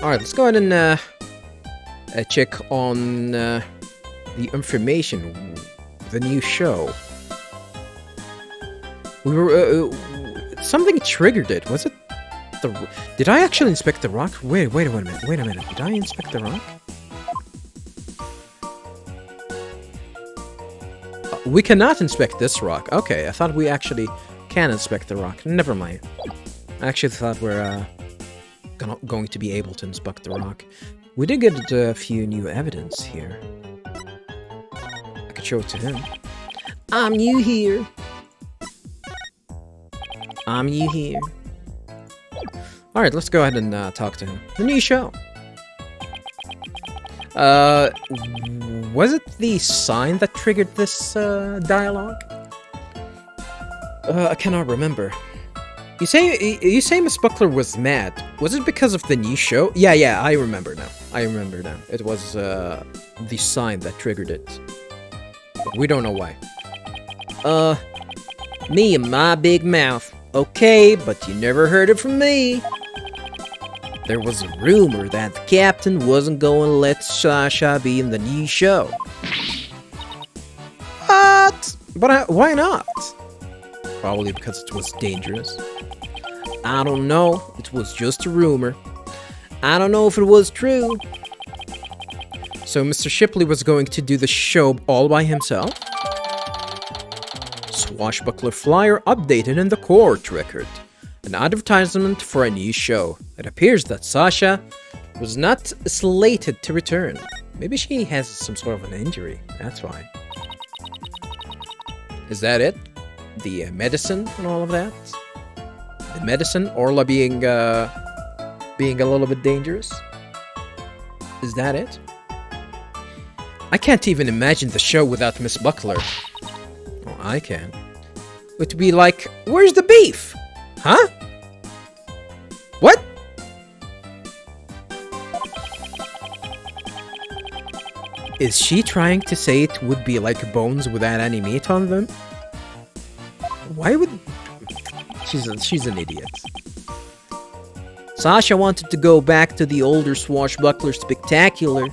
Alright, let's go ahead and check on the information. The new show. We were, something triggered it. Was it the... Did I actually inspect the rock? Wait a minute. Did I inspect the rock? We cannot inspect this rock. Okay, I thought we actually can inspect the rock. Never mind. I actually thought we're going to be able to inspect the rock. We did get a few new evidence here. I could show it to him. I'm new here. I'm new here. Alright, let's go ahead and talk to him. The new show. Was it the sign that triggered this dialogue? I cannot remember. You say Miss Buckler was mad. Was it because of the new show? Yeah, I remember now. It was the sign that triggered it. We don't know why. Me and my big mouth. Okay, but you never heard it from me. There was a rumor that the captain wasn't going to let Sasha be in the new show. What? But why not? Probably because it was dangerous. I don't know. It was just a rumor. I don't know if it was true. So Mr. Shipley was going to do the show all by himself? Swashbuckler flyer updated in the court record. An advertisement for a new show. It appears that Sasha was not slated to return. Maybe she has some sort of an injury. That's why. Is that it? The medicine and all of that? The medicine, Orla being a little bit dangerous? Is that it? I can't even imagine the show without Miss Buckler. Oh, I can. It would be like, where's the beef? Huh? What? Is she trying to say it would be like bones without any meat on them? Why would... She's an idiot. Sasha wanted to go back to the older Swashbuckler Spectacular.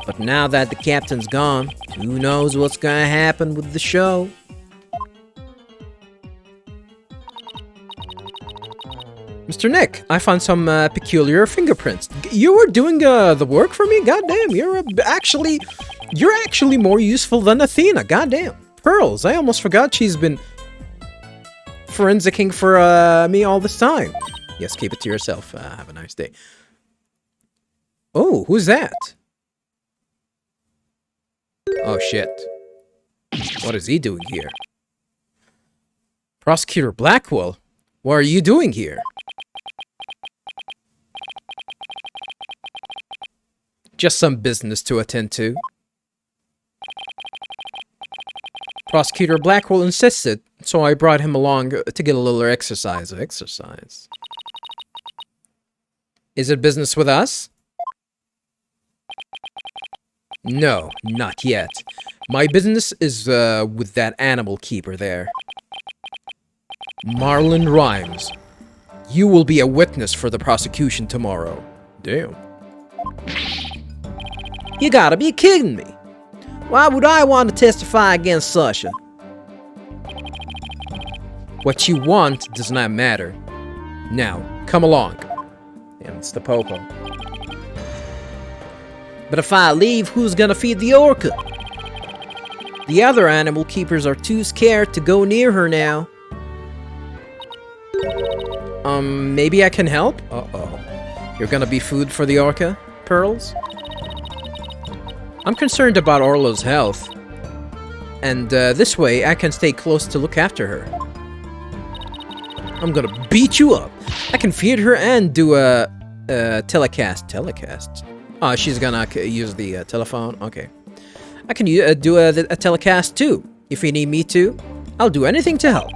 But now that the captain's gone, who knows what's gonna happen with the show? Mr. Nick, I found some peculiar fingerprints. You were doing the work for me? Goddamn, you're actually more useful than Athena. Goddamn. Pearls, I almost forgot she's been forensicking for me all this time. Yes, keep it to yourself. Have a nice day. Oh, who's that? Oh, shit. What is he doing here? Prosecutor Blackwell, what are you doing here? Just some business to attend to. Prosecutor Blackwell insisted, so I brought him along to get a little exercise. Is it business with us? No, not yet. My business is with that animal keeper there. Marlon Rhymes. You will be a witness for the prosecution tomorrow. Damn. You gotta be kidding me. Why would I want to testify against Sasha? What you want does not matter. Now, come along. Damn, it's the Popo. But if I leave, who's gonna feed the orca? The other animal keepers are too scared to go near her now. Maybe I can help? Uh-oh. You're gonna be food for the orca, Pearls? I'm concerned about Orla's health. And this way, I can stay close to look after her. I'm gonna beat you up. I can feed her and do a telecast. Telecast? Oh, she's gonna use the telephone? Okay. I can do a telecast too. If you need me to, I'll do anything to help.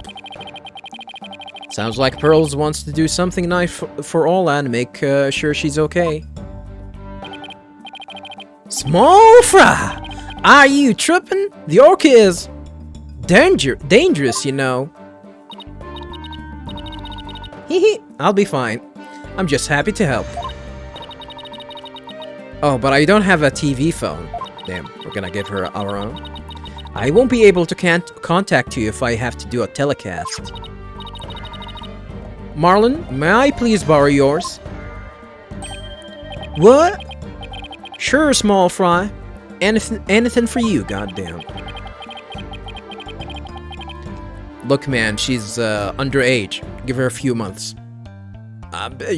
Sounds like Pearls wants to do something nice for Orla and make sure she's okay. Small fry! Are you tripping? The orca is dangerous, you know. Hee hee, I'll be fine. I'm just happy to help. Oh, but I don't have a TV phone. Damn, we're gonna give her our own. I won't be able to contact you if I have to do a telecast. Marlon, may I please borrow yours? What? Sure, small fry. Anything for you, goddamn. Look, man, she's underage. Give her a few months.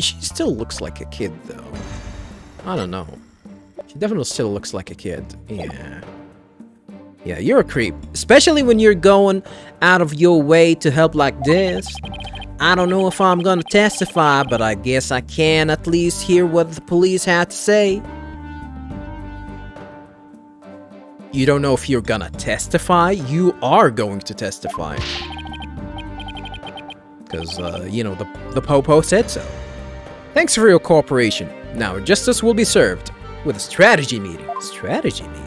She still looks like a kid, though. I don't know. She definitely still looks like a kid. Yeah. Yeah, you're a creep. Especially when you're going out of your way to help like this. I don't know if I'm gonna testify, but I guess I can at least hear what the police had to say. You don't know if you're gonna testify? You are going to testify. Because, you know, the Popo said so. Thanks for your cooperation. Now, justice will be served with a strategy meeting. Strategy meeting?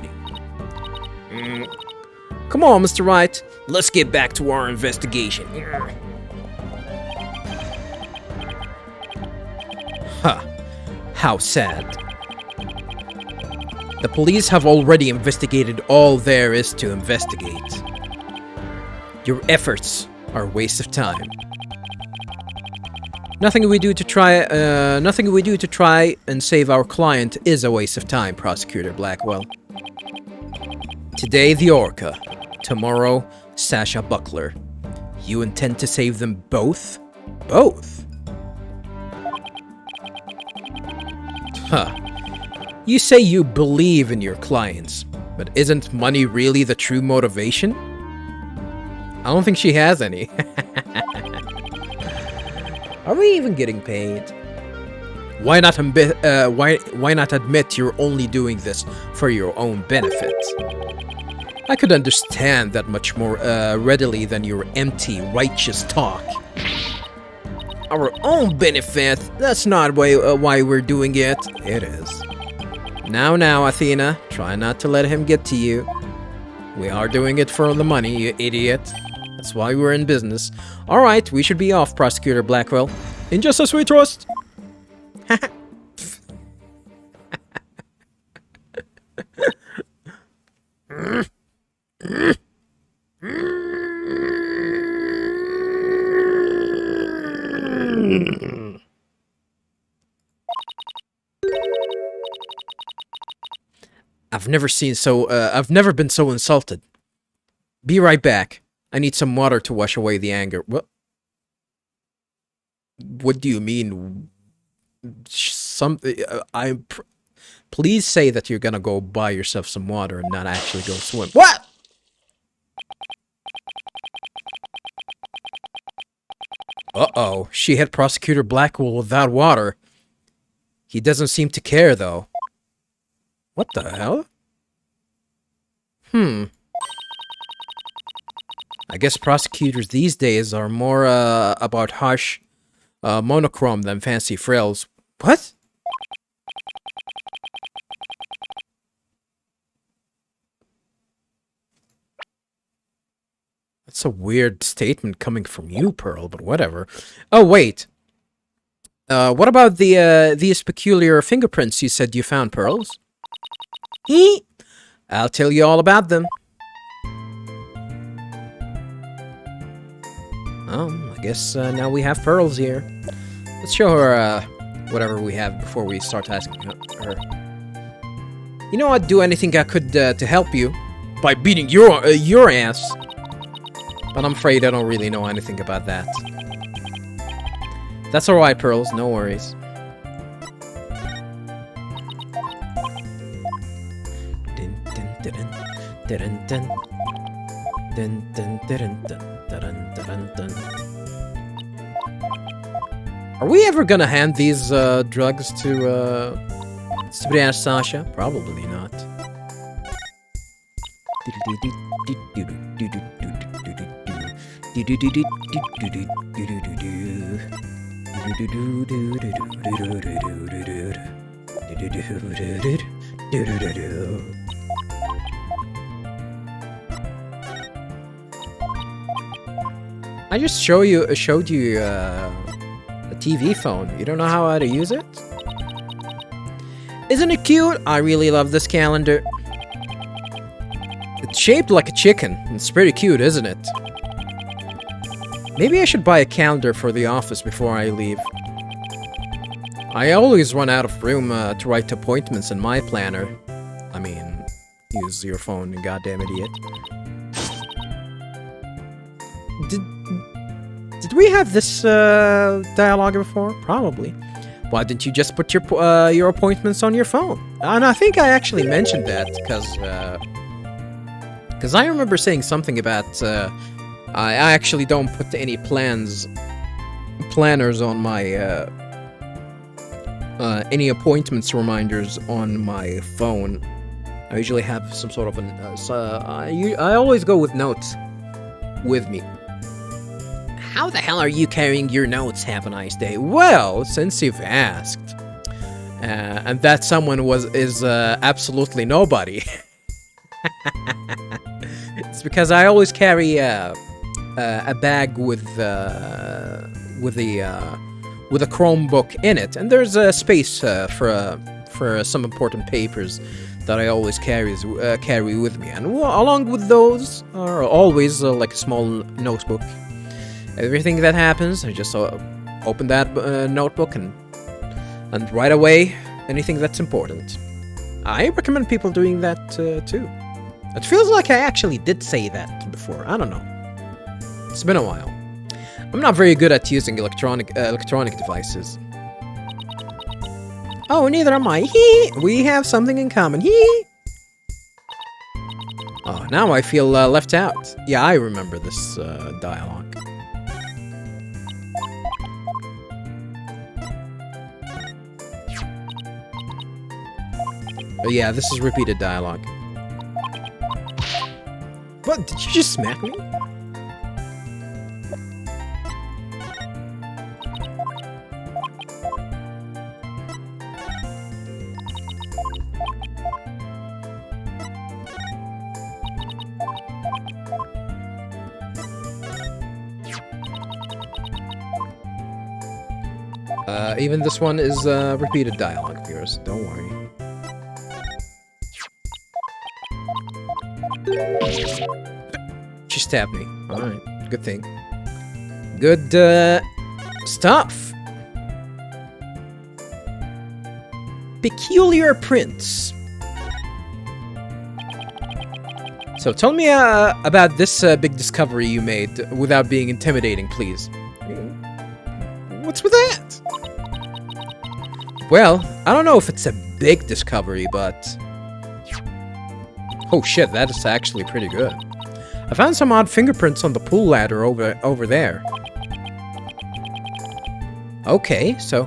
Come on, Mr. Wright. Let's get back to our investigation. Huh. How sad. The police have already investigated all there is to investigate. Your efforts are a waste of time. Nothing we do to try and save our client is a waste of time, Prosecutor Blackwell. Today, the Orca. Tomorrow, Sasha Buckler. You intend to save them both? Both? Huh. You say you believe in your clients, but isn't money really the true motivation? I don't think she has any. Are we even getting paid? Why not admit you're only doing this for your own benefit? I could understand that much more readily than your empty, righteous talk. Our own benefit? That's not why we're doing it. It is. Now, Athena, try not to let him get to you. We are doing it for the money, you idiot. That's why we're in business. Alright, we should be off, Prosecutor Blackwell. In justice we trust! I've never been so insulted. Be right back. I need some water to wash away the anger. What do you mean? Please say that you're gonna go buy yourself some water and not actually go swim. What? Uh-oh. She hit Prosecutor Blackwell without water. He doesn't seem to care, though. What the hell? I guess prosecutors these days are more about harsh monochrome than fancy frills. What? That's a weird statement coming from you, Pearl, but whatever. Oh, wait. What about these peculiar fingerprints you said you found, Pearls? I'll tell you all about them. Oh, I guess now we have Pearls here. Let's show her whatever we have before we start asking her. You know, I'd do anything I could to help you by beating your ass. But I'm afraid I don't really know anything about that. That's alright, Pearls. No worries. Are we ever gonna hand these drugs to Sasha? Probably not. I just showed you a TV phone. You don't know how to use it? Isn't it cute? I really love this calendar. It's shaped like a chicken. It's pretty cute, isn't it? Maybe I should buy a calendar for the office before I leave. I always run out of room to write appointments in my planner. I mean, use your phone, you goddamn idiot. Did we have this dialogue before? Probably. Why didn't you just put your appointments on your phone? And I think I actually mentioned that because I remember saying something about I actually don't put any planners on my any appointments reminders on my phone. I usually have some sort of I always go with notes with me. How the hell are you carrying your notes? Have a nice day. Well, since you've asked, and that someone is absolutely nobody. It's because I always carry a bag with a Chromebook in it, and there's a space for some important papers that I always carry with me, and along with those are always like a small notebook. Everything that happens, I just open that notebook and write away anything that's important. I recommend people doing that too. It feels like I actually did say that before. I don't know. It's been a while. I'm not very good at using electronic devices. Oh, neither am I. Hee! We have something in common. Hee! Oh, now I feel left out. Yeah, I remember this dialogue. Oh yeah, this is repeated dialogue. What? Did you just smack me? Even this one is repeated dialogue, viewers. Don't worry. She stabbed me. Alright, good thing. Good stuff. Peculiar prints. So tell me about this big discovery you made without being intimidating, please. What's with that? Well, I don't know if it's a big discovery, but... Oh shit, that is actually pretty good. I found some odd fingerprints on the pool ladder over there. Okay, so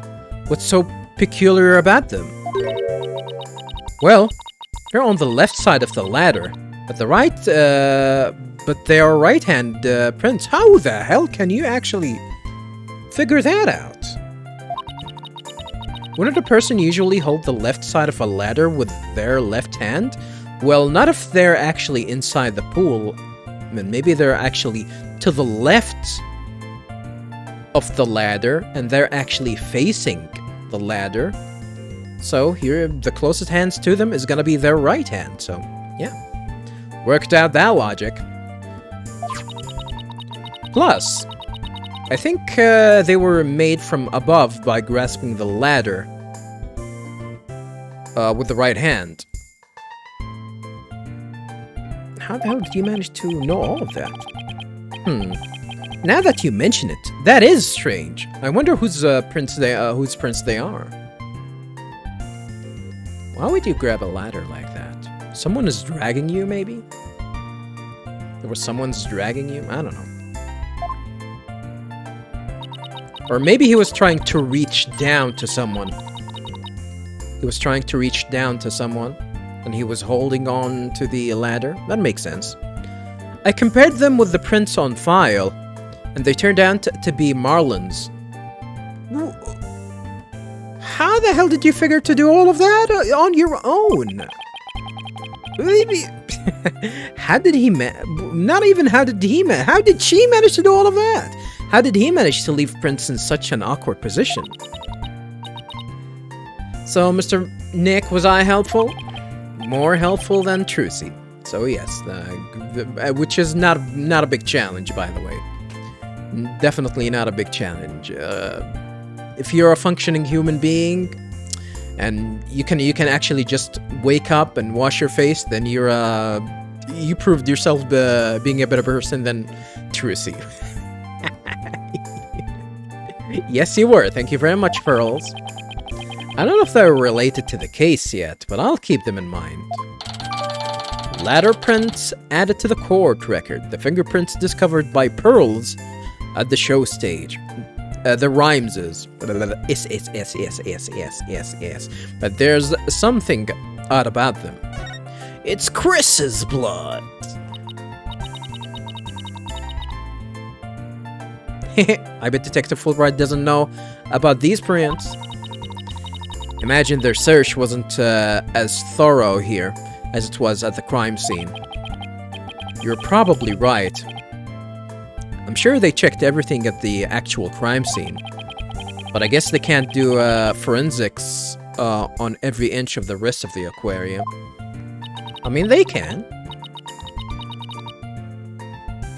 what's so peculiar about them? Well, they're on the left side of the ladder, but they are right-hand prints. How the hell can you actually figure that out? Wouldn't a person usually hold the left side of a ladder with their left hand? Well, not if they're actually inside the pool. I mean, maybe they're actually to the left of the ladder, and they're actually facing the ladder. So here, the closest hands to them is gonna be their right hand, so yeah. Worked out that logic. Plus, I think they were made from above by grasping the ladder with the right hand. How the hell did you manage to know all of that? Now that you mention it, that is strange. I wonder whose prints they are. Why would you grab a ladder like that? Someone is dragging you, maybe? Or someone's dragging you? I don't know. Or maybe he was trying to reach down to someone. And he was holding on to the ladder. That makes sense. I compared them with the prints on file, and they turned out to be Marlon's. How the hell did you figure to do all of that on your own? How did he how did she manage to do all of that? How did he manage to leave prints in such an awkward position? So, Mr. Nick, was I helpful? More helpful than Trucy. So yes, which is not a big challenge, by the way. Definitely not a big challenge. If you're a functioning human being, and you can actually just wake up and wash your face, then you proved yourself being a better person than Trucy. Yes, you were. Thank you very much, Pearls. I don't know if they're related to the case yet, but I'll keep them in mind. Ladder prints added to the court record. The fingerprints discovered by Pearls at the show stage. The rhymes is yes. But there's something odd about them. It's Chris's blood. I bet Detective Fulbright doesn't know about these prints. Imagine their search wasn't as thorough here as it was at the crime scene. You're probably right. I'm sure they checked everything at the actual crime scene. But I guess they can't do forensics on every inch of the rest of the aquarium. I mean, they can.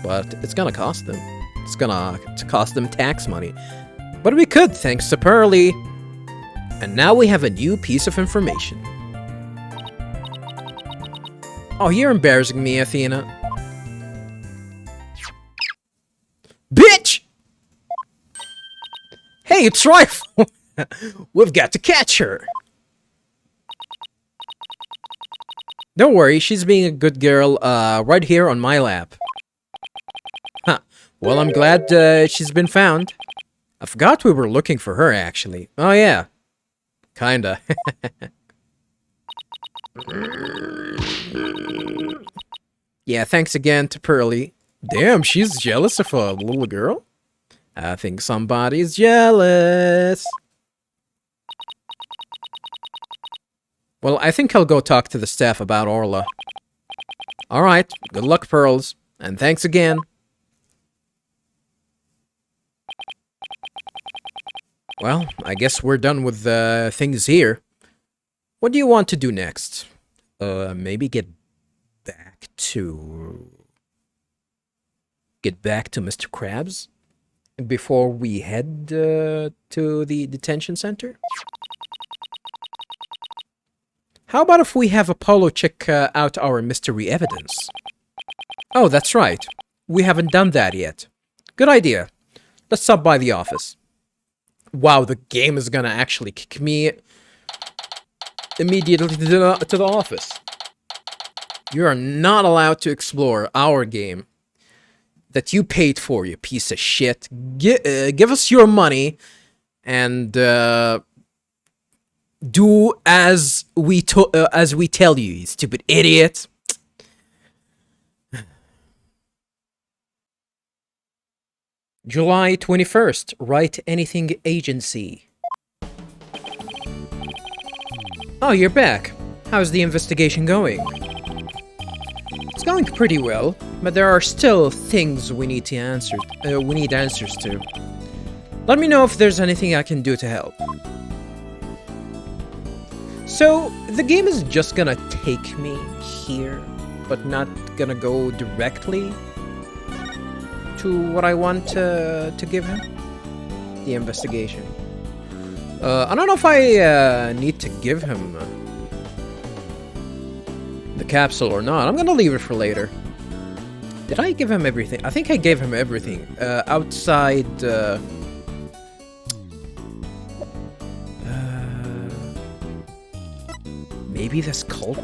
But it's gonna cost them. It's gonna cost them tax money. But we could, thanks to Pearly. And now we have a new piece of information. Oh, you're embarrassing me, Athena. Bitch! Hey, it's Rifle! We've got to catch her! Don't worry, she's being a good girl right here on my lap. Huh. Well, I'm glad she's been found. I forgot we were looking for her, actually. Oh, yeah. Kinda. Yeah, thanks again to Pearly. Damn, she's jealous of a little girl? I think somebody's jealous. Well, I think I'll go talk to the staff about Orla. Alright, good luck, Pearls. And thanks again. Well, I guess we're done with things here. What do you want to do next? Maybe get back to Mr. Krabs before we head to the detention center? How about if we have Apollo check out our mystery evidence? Oh, that's right. We haven't done that yet. Good idea. Let's stop by the office. Wow, the game is gonna actually kick me immediately to the office. You are not allowed to explore our game that you paid for, you piece of shit. Give us your money and do as we tell you, you stupid idiot. July 21st, Wright Anything Agency. Oh, you're back. How's the investigation going? It's going pretty well, but there are still things we need answers to. Let me know if there's anything I can do to help. So, the game is just gonna take me here, but not gonna go directly to what I want to give him? The investigation. I don't know if I need to give him the capsule or not. I'm gonna leave it for later. Did I give him everything? I think I gave him everything. Outside... maybe the skull...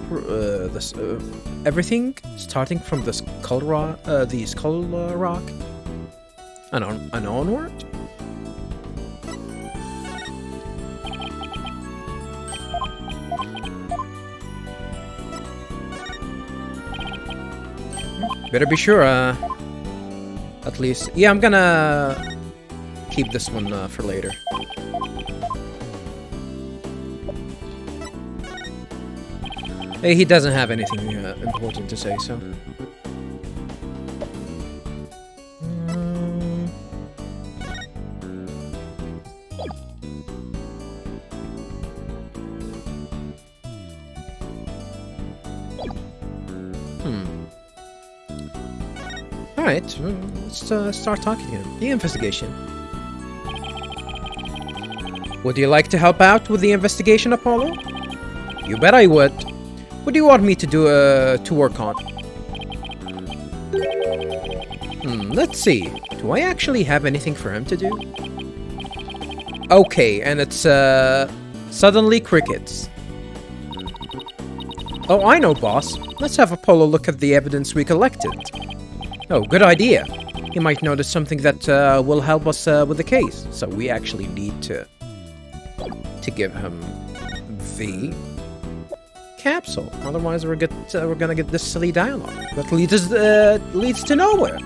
everything? Starting from the skull rock? Rock? An onward? Better be sure, at least... Yeah, I'm gonna keep this one for later. Hey, he doesn't have anything important to say, so... Alright, let's start talking here. The investigation. Would you like to help out with the investigation, Apollo? You bet I would. What do you want me to do, to work on? Let's see. Do I actually have anything for him to do? Okay, and it's, suddenly crickets. Oh, I know, boss. Let's have Apollo look at the evidence we collected. Oh, good idea. He might notice something that, will help us, with the case. So we actually need to give him the capsule. Otherwise, we're gonna get this silly dialogue that leads to nowhere.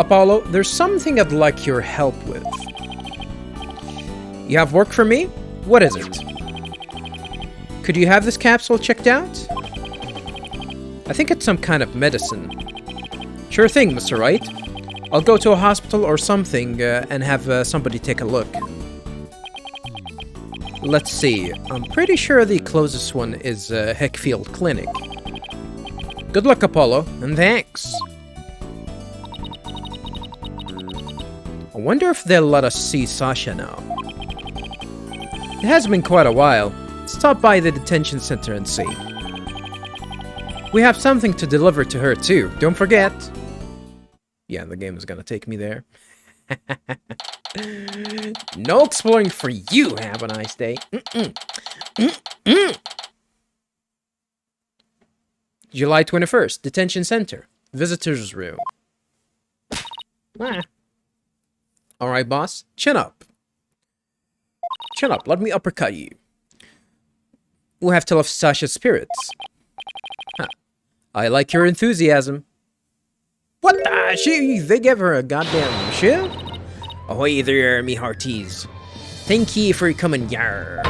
Apollo, there's something I'd like your help with. You have work for me? What is it? Could you have this capsule checked out? I think it's some kind of medicine. Sure thing, Mr. Wright. I'll go to a hospital or something and have somebody take a look. Let's see. I'm pretty sure the closest one is Heckfield Clinic. Good luck, Apollo, and thanks. I wonder if they'll let us see Sasha now. It has been quite a while. Stop by the detention center and see. We have something to deliver to her too, don't forget. Yeah, the game is gonna take me there. No exploring for you, have a nice day. July 21st, detention center, visitors room. Alright, boss, chin up. Chin up, let me uppercut you. We'll have to lift Sasha's spirits. Huh. I like your enthusiasm. What the? They gave her a goddamn shit? Ahoy there, me hearties. Thank ye for coming, yar.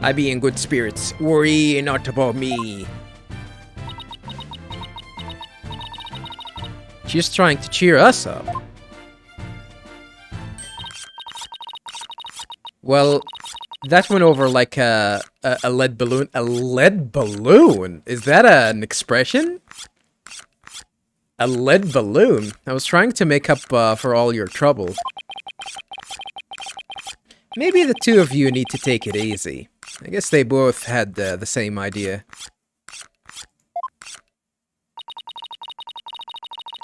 I be in good spirits. Worry not about me. She's trying to cheer us up. Well, that went over like a lead balloon. A lead balloon? Is that an expression? A lead balloon? I was trying to make up for all your trouble. Maybe the two of you need to take it easy. I guess they both had the same idea.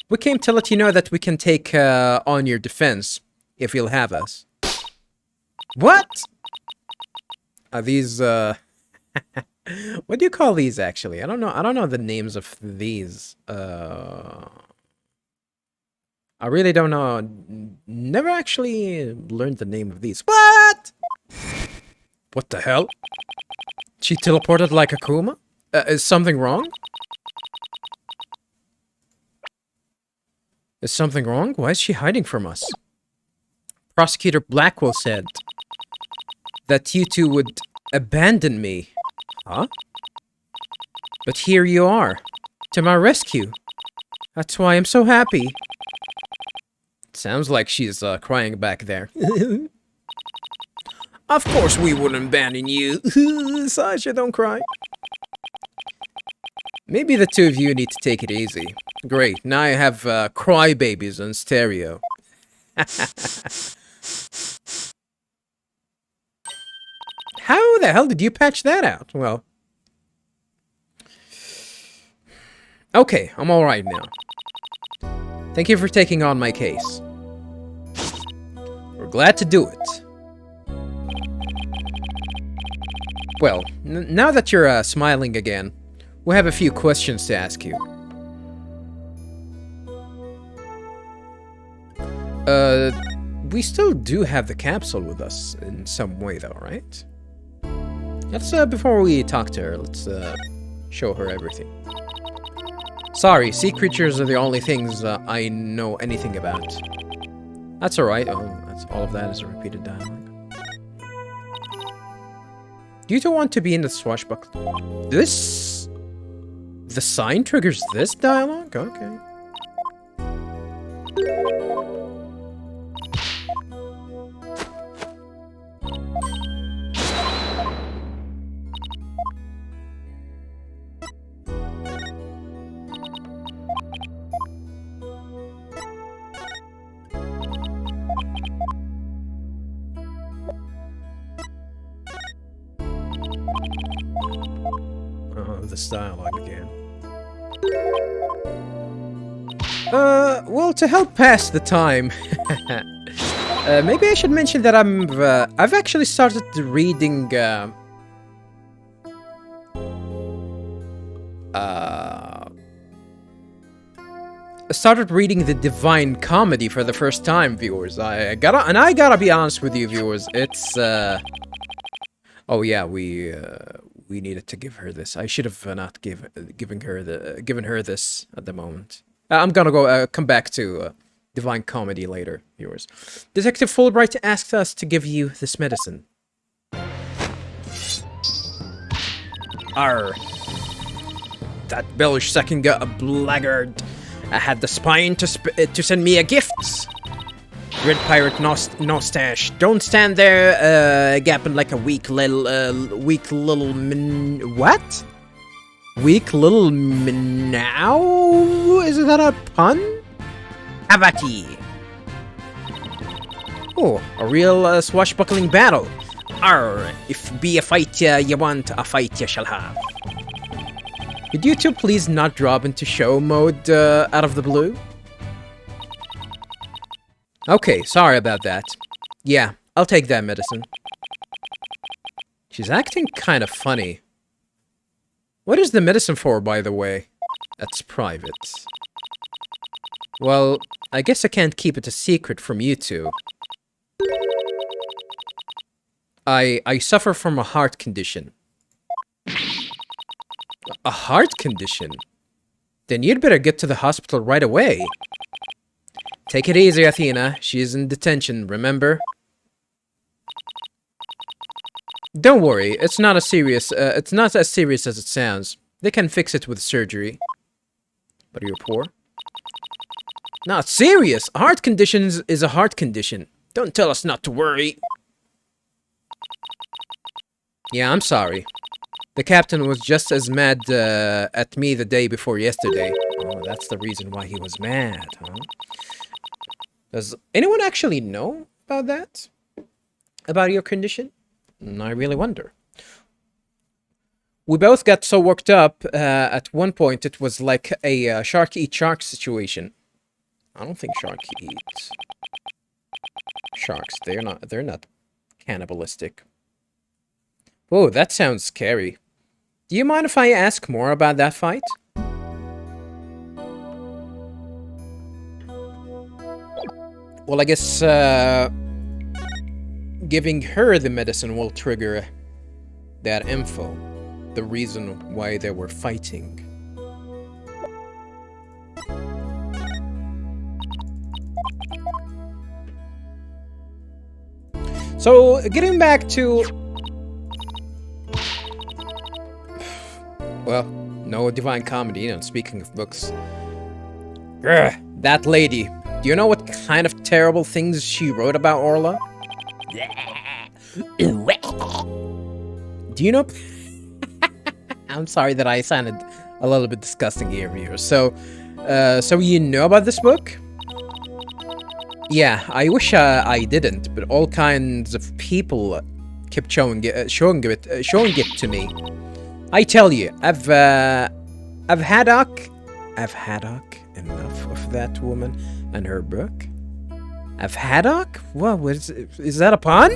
We came to let you know that we can take on your defense, if you'll have us. What? Are these, what do you call these, actually? I don't know the names of these. I really don't know. Never actually learned the name of these. What? What the hell? She teleported like a Kuma? Is something wrong? Is something wrong? Why is she hiding from us? Prosecutor Blackwell said that you two would abandon me. Huh? But here you are, to my rescue. That's why I'm so happy. Sounds like she's crying back there. Of course we wouldn't abandon you. Sasha, don't cry. Maybe the two of you need to take it easy. Great, now I have crybabies on stereo. How the hell did you patch that out? Well... Okay, I'm alright now. Thank you for taking on my case. We're glad to do it. Well, now that you're smiling again, we have a few questions to ask you. We still do have the capsule with us in some way though, right? Let's, before we talk to her, let's, show her everything. Sorry, sea creatures are the only things I know anything about. That's alright. Oh, that's all of that is a repeated dialogue. Do you two want to be in the swashbuckler? This... The sign triggers this dialogue? Okay. this dialogue again. Well, to help pass the time, maybe I should mention that I've actually started reading, the Divine Comedy for the first time, viewers. I gotta be honest with you, viewers. It's, oh yeah, we needed to give her this. I should have not given her this at the moment. I'm gonna go come back to Divine Comedy later, viewers. Detective Fulbright asked us to give you this medicine. Arr. That Belgish second got a blackguard. I had the spine to send me a gift. Red Pirate Nostache. Don't stand there, gapping like a weak little what? Weak little now? Is that a pun? Avati. Oh, a real swashbuckling battle. Arr, if be a fight you want, a fight you shall have. Could you two please not drop into show mode out of the blue? Okay, sorry about that. Yeah, I'll take that medicine. She's acting kind of funny. What is the medicine for, by the way? That's private. Well, I guess I can't keep it a secret from you two. I suffer from a heart condition. A heart condition? Then you'd better get to the hospital right away. Take it easy, Athena. She is in detention, remember? Don't worry, it's not as serious as it sounds. They can fix it with surgery. But you're poor? Not serious! A heart condition is a heart condition. Don't tell us not to worry. Yeah, I'm sorry. The captain was just as mad at me the day before yesterday. Oh, that's the reason why he was mad, huh? Does anyone actually know about that? About your condition? I really wonder. We both got so worked up, at one point it was like a shark eat shark situation. I don't think shark eats sharks. They're not cannibalistic. Whoa, that sounds scary. Do you mind if I ask more about that fight? Well, I guess, giving her the medicine will trigger that info. The reason why they were fighting. So, getting back to... Well, no Divine Comedy, you know, speaking of books. Grr, that lady. Do you know what kind of terrible things she wrote about Orla? Do you know... I'm sorry that I sounded a little bit disgusting here. So you know about this book? Yeah, I wish I didn't, but all kinds of people kept showing it to me. I tell you, I've haddock enough of that woman and her book. I've haddock? What is that a pun?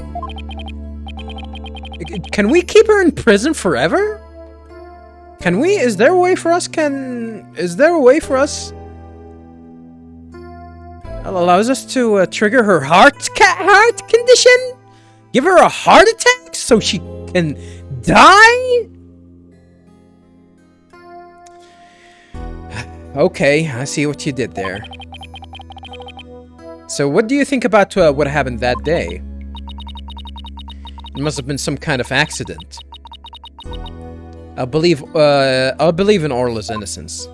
Can we keep her in prison forever? Can we? Is there a way for us that allows us to trigger her heart condition? Give her a heart attack so she can die? Okay, I see what you did there. So what do you think about what happened that day? It must have been some kind of accident. I'll believe in Orla's innocence.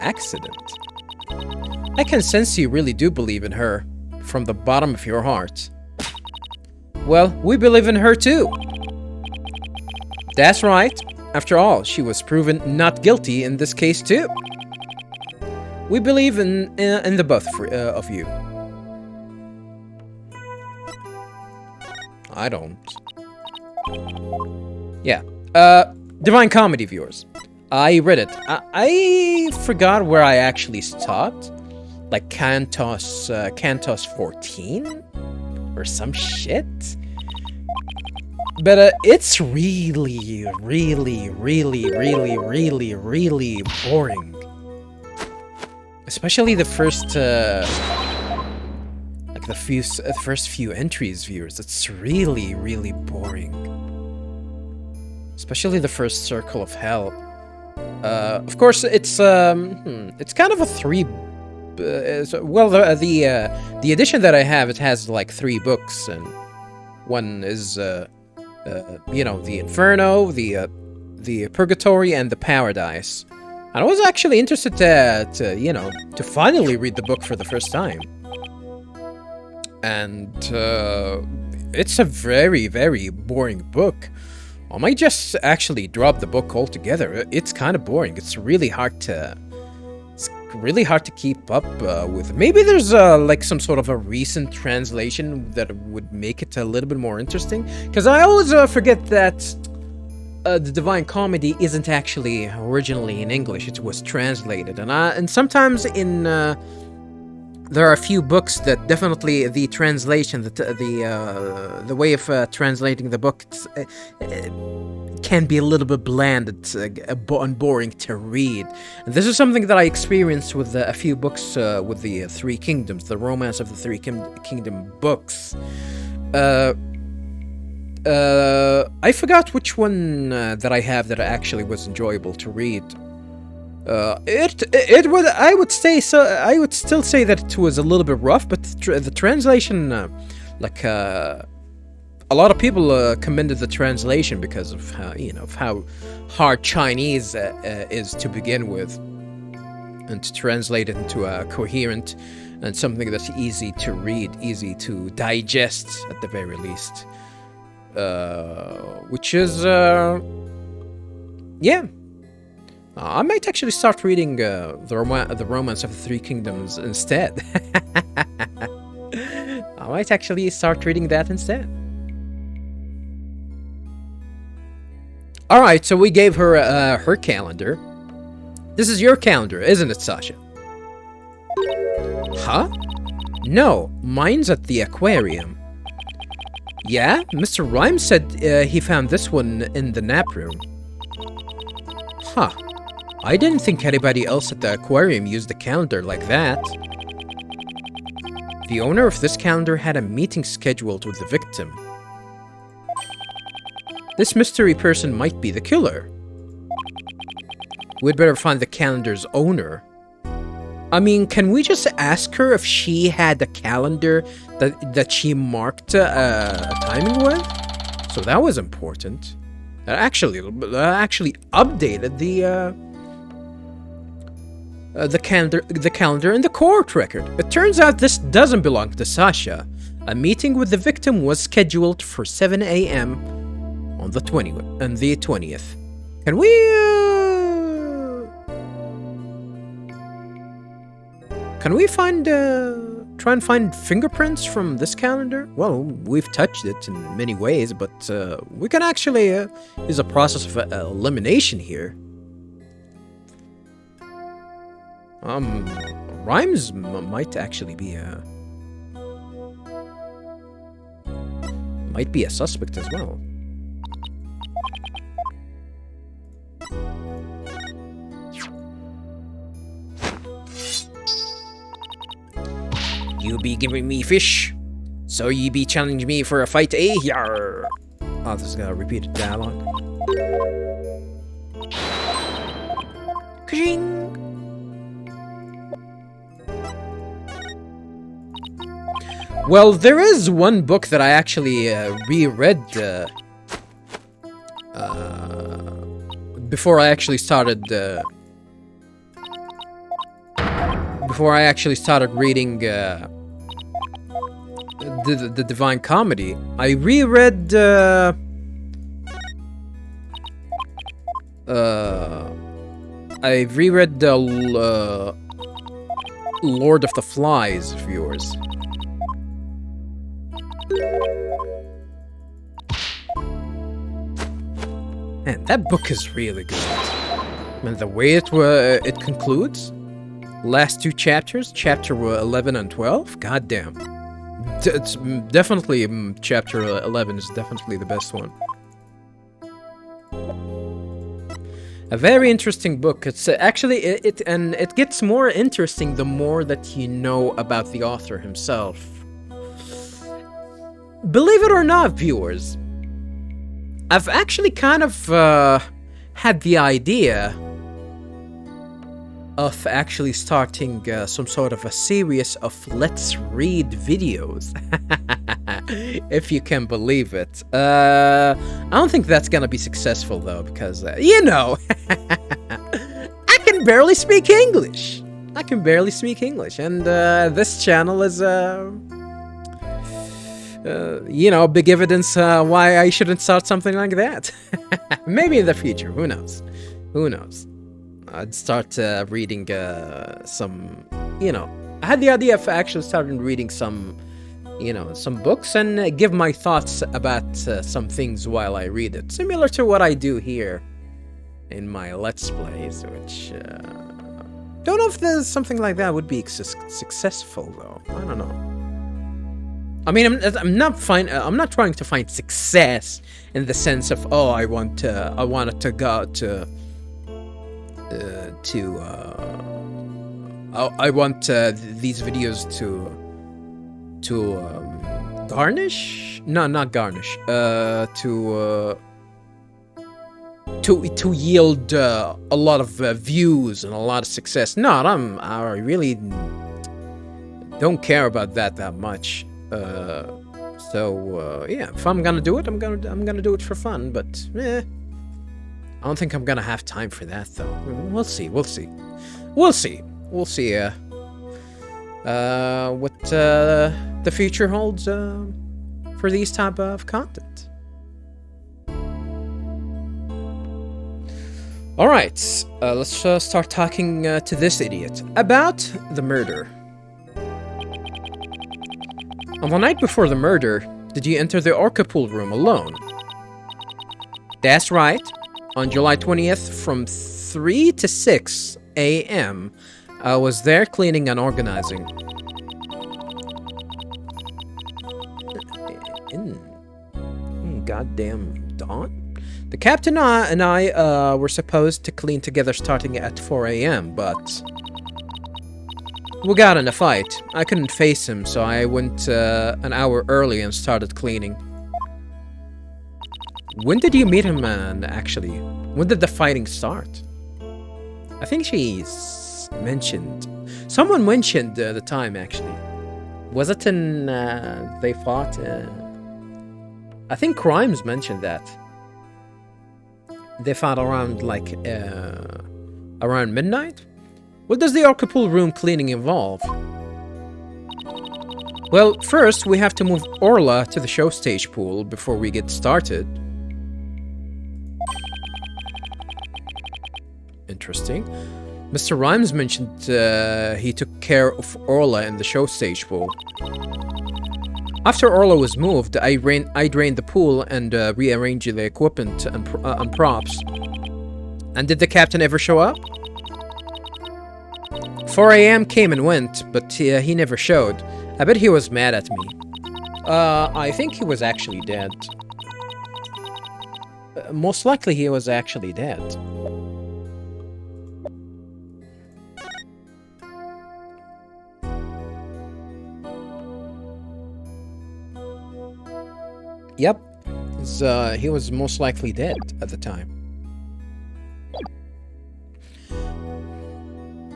Accident? I can sense you really do believe in her, from the bottom of your heart. Well, we believe in her too. That's right. After all, she was proven not guilty in this case too. We believe in the both of you. I don't. Yeah. Divine Comedy viewers. I read it. I forgot where I actually stopped. Like Cantos 14? Or some shit? But it's really, really, really, really, really, really boring. Especially the first, like the first few entries, viewers. It's really, really boring. Especially the first Circle of Hell. Of course, it's kind of a three. Well, the edition that I have, it has like 3 books, and one is you know, the Inferno, the Purgatory, and the Paradise. And I was actually interested to you know, to finally read the book for the first time. And it's a very, very boring book. I might just actually drop the book altogether. It's kind of boring. It's really hard to keep up with. Maybe there's like some sort of a recent translation that would make it a little bit more interesting. Because I always forget that the Divine Comedy isn't actually originally in English. It was translated, and sometimes in there are a few books that definitely the translation, the way of translating the book can be a little bit bland and boring to read. And this is something that I experienced with a few books with the Three Kingdoms, the Romance of the Three Kingdom books. I forgot which one that I have that actually was enjoyable to read. It would, I would say so. I would still say that it was a little bit rough, but the translation, like a lot of people commended the translation because of how, you know, of how hard Chinese is to begin with, and to translate it into a coherent and something that's easy to read, easy to digest at the very least, which is yeah. I might actually start reading the Romance of the Three Kingdoms instead. I might actually start reading that instead. Alright, so we gave her her calendar. This is your calendar, isn't it, Sasha? Huh? No, mine's at the aquarium. Yeah? Mr. Rhymes said he found this one in the nap room. Huh. I didn't think anybody else at the aquarium used the calendar like that. The owner of this calendar had a meeting scheduled with the victim. This mystery person might be the killer. We'd better find the calendar's owner. I mean, can we just ask her if she had a calendar that she marked a timing with? So that was important. That actually updated the calendar in the court record. It turns out this doesn't belong to Sasha. A meeting with the victim was scheduled for 7 a.m. on the 20th. Can we try and find fingerprints from this calendar? Well, we've touched it in many ways, but we can actually use a process of elimination here. Rhymes might actually be a suspect as well. You be giving me fish, so you be challenging me for a fight, eh? Yarr! Oh, this is gonna repeat the dialogue. Ka-ching! Well, there is one book that I actually reread before I actually started reading the Divine Comedy. I reread Lord of the Flies, viewers. Man, that book is really good. And the way it concludes, last two chapters, chapter 11 and 12, goddamn. It's definitely, chapter 11 is definitely the best one. A very interesting book. It's actually, it gets more interesting the more that you know about the author himself. Believe it or not, viewers, I've actually kind of had the idea of actually starting some sort of a series of Let's Read videos. If you can believe it. I don't think that's gonna be successful though, because, you know, I can barely speak English. And this channel is, you know, big evidence why I shouldn't start something like that. Maybe in the future, who knows? I'd start reading some, you know, I had the idea of actually starting reading some, you know, some books and give my thoughts about some things while I read it. Similar to what I do here in my Let's Plays, which, don't know if there's something like that would be successful though. I don't know. I mean, I'm not trying to find success in the sense of, oh, I want it to go to I want these videos to garnish? No, not garnish. To yield a lot of views and a lot of success. No, I really don't care about that much. So yeah, if I'm gonna do it, I'm gonna do it for fun. But I don't think I'm gonna have time for that though. We'll see. What the future holds for these type of content. All right, let's start talking to this idiot about the murder. On the night before the murder, did you enter the Orca pool room alone? That's right. On July 20th, from 3 to 6 a.m., I was there cleaning and organizing. Goddamn dawn? The captain and I were supposed to clean together starting at 4 a.m., but we got in a fight. I couldn't face him, so I went an hour early and started cleaning. When did you meet him, man, actually? When did the fighting start? I think someone mentioned the time, actually. Was it in, they fought? I think Crimes mentioned that. They fought around, like, around midnight? What does the Orca pool room cleaning involve? Well, first we have to move Orla to the show stage pool before we get started. Interesting. Mr. Rhymes mentioned he took care of Orla in the show stage pool. After Orla was moved, I drained the pool and rearranged the equipment and props. And did the captain ever show up? 4 a.m. came and went, but he never showed. I bet he was mad at me. I think he was actually dead. Most likely he was actually dead. Yep, he was most likely dead at the time.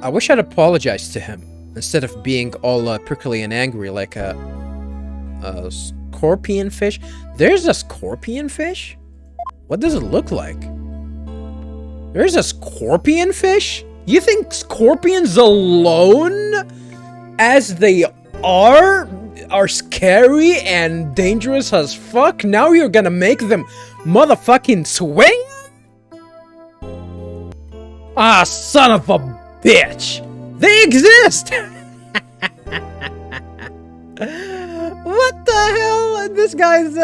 I wish I'd apologized to him, instead of being all prickly and angry like a scorpion fish. There's a scorpion fish? What does it look like? There's a scorpion fish? You think scorpions alone, as they are scary and dangerous as fuck? Now you're gonna make them motherfucking swing? Ah, son of a bitch! They exist! What the hell? This guy's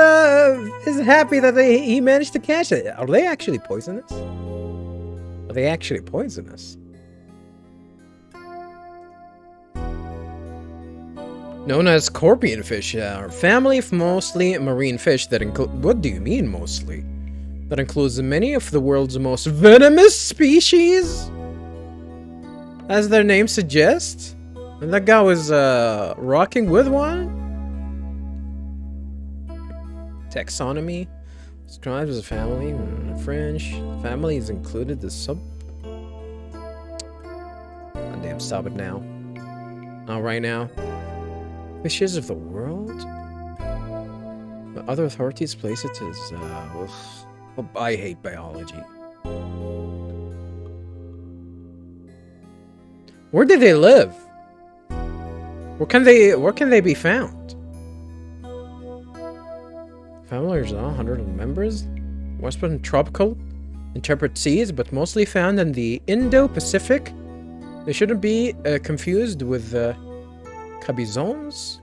is happy that he managed to catch it. Are they actually poisonous? Are they actually poisonous? Known as scorpion fish, are a family of mostly marine fish that include... What do you mean, mostly? That includes many of the world's most venomous species? As their name suggests? And that guy was, rocking with one? Taxonomy? Describes as a family. French. Family is included the sub... Oh, damn, stop it now. Not right now. Fishes of the world? But other authorities place it as, well, I hate biology. Where do they live? Where can they be found? Family is 100 members. Western tropical and temperate seas, but mostly found in the Indo-Pacific. They shouldn't be confused with cabezons.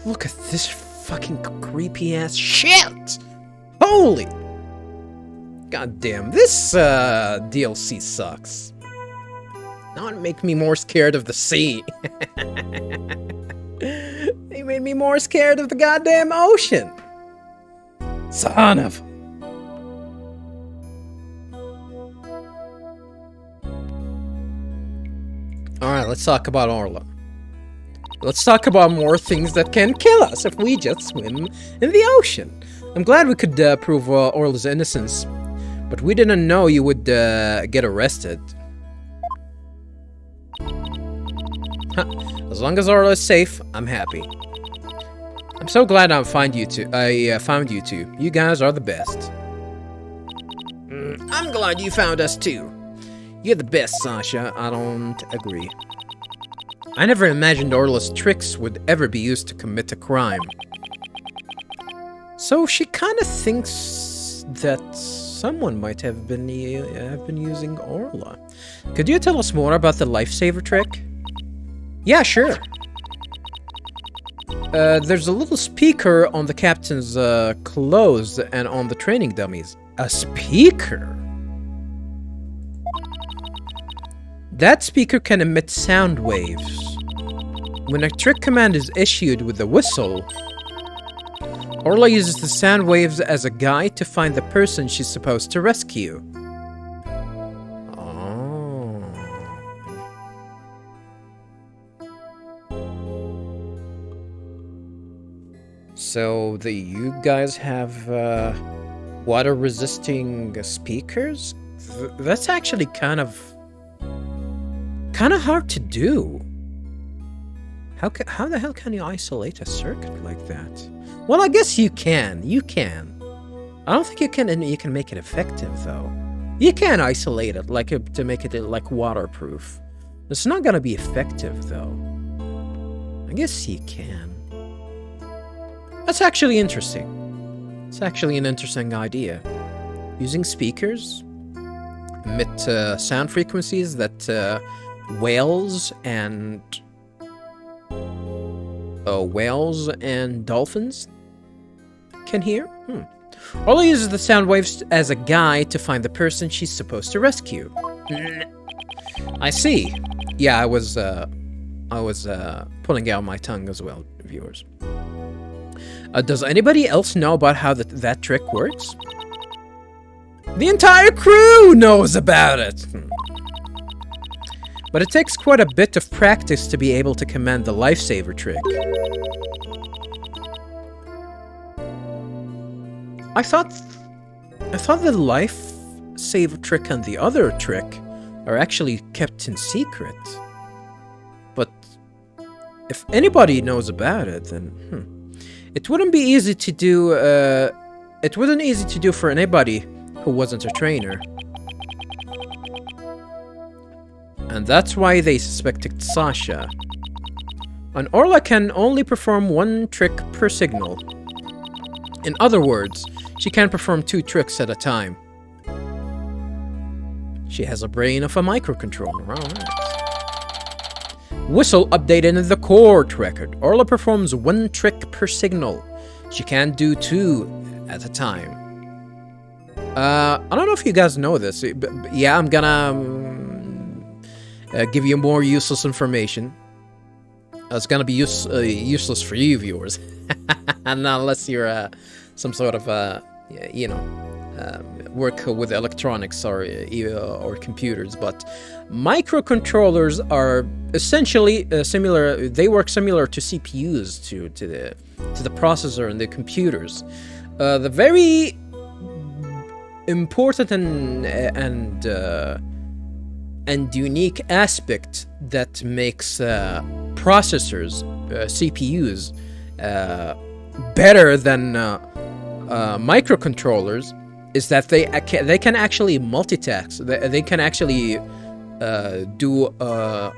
Look at this fucking creepy ass shit! Holy! Goddamn, this DLC sucks. Now it make me more scared of the sea. They made me more scared of the goddamn ocean. Son of... Alright, let's talk about Orla. Let's talk about more things that can kill us if we just swim in the ocean. I'm glad we could prove Orla's innocence, but we didn't know you would get arrested. Huh. As long as Orla is safe, I'm happy. I'm so glad I found you two. You guys are the best. I'm glad you found us too. You're the best, Sasha. I don't agree. I never imagined Orla's tricks would ever be used to commit a crime. So she kind of thinks that someone might have been using Orla. Could you tell us more about the lifesaver trick? Yeah, sure. There's a little speaker on the captain's clothes and on the training dummies. A speaker? That speaker can emit sound waves. When a trick command is issued with a whistle, Orla uses the sound waves as a guide to find the person she's supposed to rescue. Oh. So you guys have water-resisting speakers? That's actually kind of hard to do. How the hell can you isolate a circuit like that? Well, I guess you can. You can. I don't think you can make it effective though. You can isolate it to make it like waterproof. It's not gonna be effective though. I guess you can. That's actually interesting. It's actually an interesting idea. Using speakers emit sound frequencies that whales and dolphins can hear. Orla uses the sound waves as a guide to find the person she's supposed to rescue. I see. Yeah, I was pulling out my tongue as well, viewers. Does anybody else know about how that trick works? The entire crew knows about it! But it takes quite a bit of practice to be able to command the lifesaver trick. I thought the lifesaver trick and the other trick are actually kept in secret. But if anybody knows about it, then it wouldn't be easy to do. It wasn't easy to do for anybody who wasn't a trainer. And that's why they suspected Sasha. And Orla can only perform one trick per signal. In other words, she can perform 2 tricks at a time. She has a brain of a microcontroller, alright. Whistle updated in the court record. Orla performs 1 trick per signal. She can do 2 at a time. I don't know if you guys know this, but yeah, I'm gonna give you more useless information. It's gonna be useless for you viewers, and unless you're some sort of work with electronics or computers. But microcontrollers are essentially similar. They work similar to CPUs, to the processor and the computers. The very important and unique aspect that makes processors, CPUs, better than microcontrollers is that they can actually multitask. They can actually do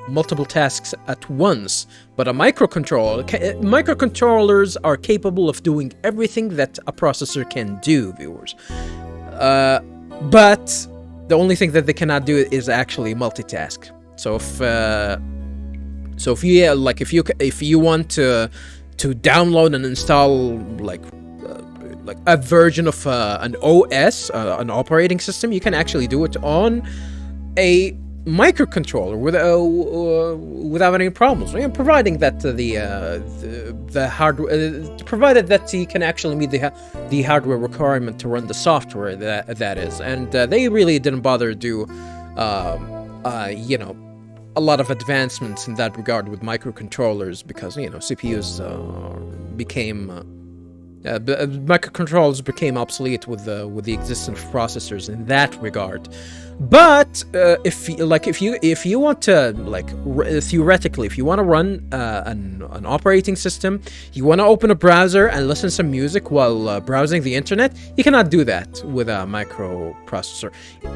multiple tasks at once. But microcontrollers are capable of doing everything that a processor can do, viewers. But the only thing that they cannot do is actually multitask. So if you want to download and install like a version of an OS, an operating system, you can actually do it on a microcontroller without any problems, providing that the hardware, provided that you can actually meet the hardware requirement to run the software that is. And they really didn't bother to do a lot of advancements in that regard with microcontrollers, because CPUs microcontrollers became obsolete with the existence of processors in that regard. But if you want to, theoretically, if you want to run an operating system, you want to open a browser and listen to some music while browsing the internet, you cannot do that with a microprocessor.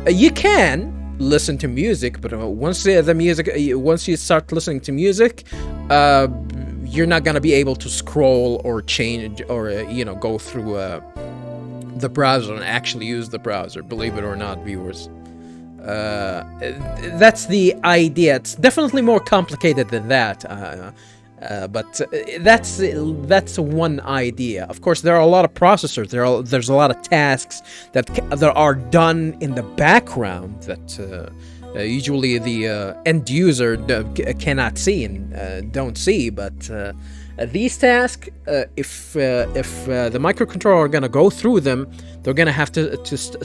You can listen to music, but once you start listening to music, you're not gonna be able to scroll or change or go through the browser and actually use the browser. Believe it or not, viewers. That's the idea. It's definitely more complicated than that, but that's one idea. Of course, there are a lot of processors. There's a lot of tasks that are done in the background that usually the end user cannot see and don't see. But these tasks, if the microcontroller are gonna go through them, they're gonna have to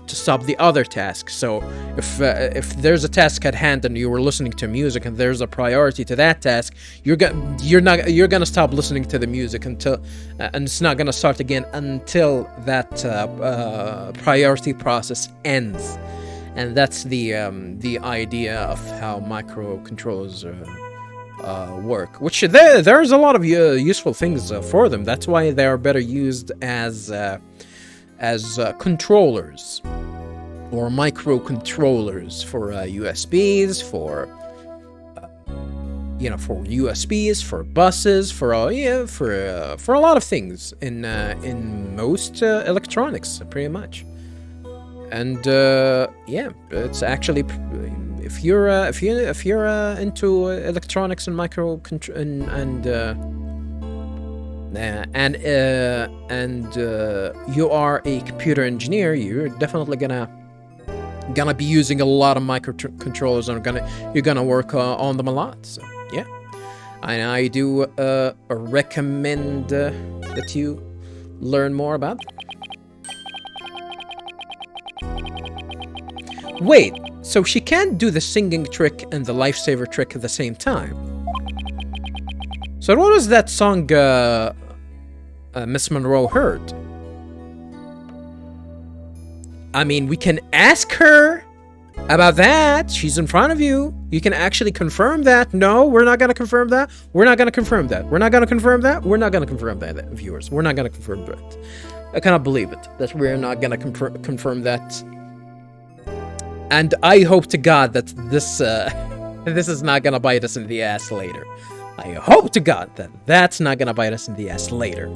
stop the other tasks. So if there's a task at hand and you were listening to music and there's a priority to that task, you're gonna stop listening to the music until and it's not gonna start again until that priority process ends. And that's the idea of how microcontrollers work. Which there's a lot of useful things for them. That's why they are better used as controllers or microcontrollers for USBs, for USBs, for buses, for a lot of things in most electronics, pretty much. And it's actually, if you're into electronics and and you are a computer engineer, you're definitely gonna be using a lot of microcontrollers, and you're gonna work on them a lot. So yeah, I do recommend that you learn more about them. Wait, so she can't do the singing trick and the lifesaver trick at the same time. So what was that song Miss Monroe heard? I mean, we can ask her about that. She's in front of you. You can actually confirm that. No, we're not going to confirm that. We're not going to confirm that. We're not going to confirm that. We're not going to confirm that, viewers. We're not going to confirm that. I cannot believe it, that we're not going to confirm that. And I hope to God that this is not gonna bite us in the ass later. I hope to God that that's not gonna bite us in the ass later.